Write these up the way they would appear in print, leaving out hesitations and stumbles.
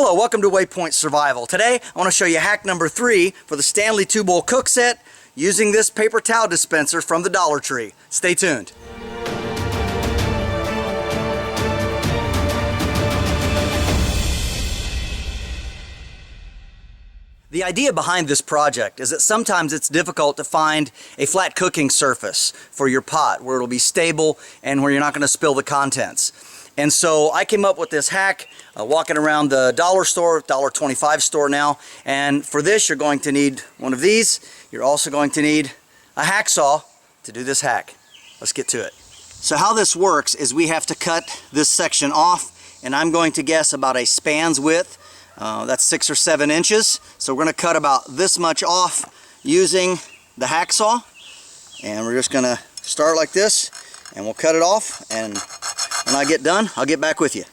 Hello, welcome to WayPoint Survival. Today I want to show you hack number 3 for the Stanley 2-bowl cook set using this paper towel dispenser from the Dollar Tree. Stay tuned. The idea behind this project is that sometimes it's difficult to find a flat cooking surface for your pot where it'll be stable and where you're not going to spill the contents. And so I came up with this hack walking around the dollar store, $1.25 store now, and for this you're going to need one of these. You're also going to need a hacksaw to do this hack. Let's get to it. So how this works is we have to cut this section off, and I'm going to guess about a span's width. That's 6 or 7 inches. So we're going to cut about this much off using the hacksaw, and we're just going to start like this, and we'll cut it off, and when I get done, I'll get back with you.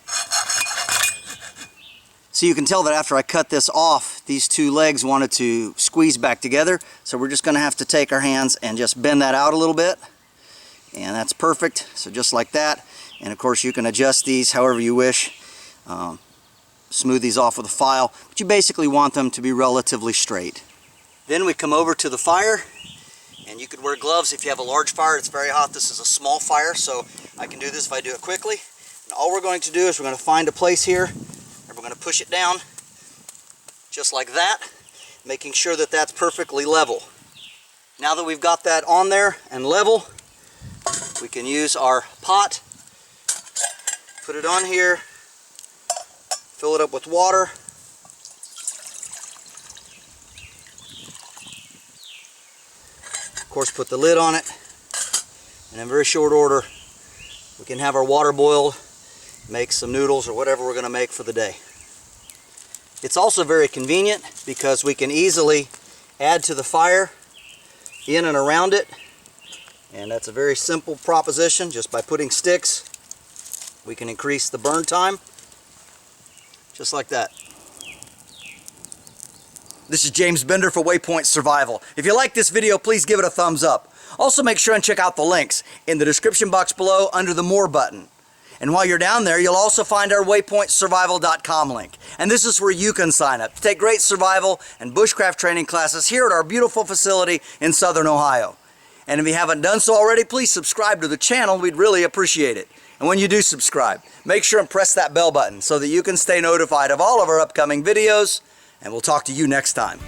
So you can tell that after I cut this off, these two legs wanted to squeeze back together, so we're just going to have to take our hands and just bend that out a little bit, and that's perfect. So just like that, and of course you can adjust these however you wish. Smooth these off with a file, but you basically want them to be relatively straight. Then we come over to the fire, and you could wear gloves if you have a large fire. It's very hot. This is a small fire, so I can do this if I do it quickly. And all we're going to do is we're going to find a place here, and we're going to push it down just like that, making sure that that's perfectly level. Now that we've got that on there and level, we can use our pot, put it on here, fill it up with water. Of course, put the lid on it, and in very short order we can have our water boiled, make some noodles or whatever we're going to make for the day. It's also very convenient because we can easily add to the fire in and around it, and that's a very simple proposition. Just by putting sticks we can increase the burn time. Just like that. This is James Bender for WayPoint Survival. If you like this video, please give it a thumbs up. Also make sure and check out the links in the description box below under the More button. And while you're down there, you'll also find our WayPointSurvival.com link. And this is where you can sign up to take great survival and bushcraft training classes here at our beautiful facility in Southern Ohio. And if you haven't done so already, please subscribe to the channel. We'd really appreciate it. And when you do subscribe, make sure and press that bell button so that you can stay notified of all of our upcoming videos, and we'll talk to you next time.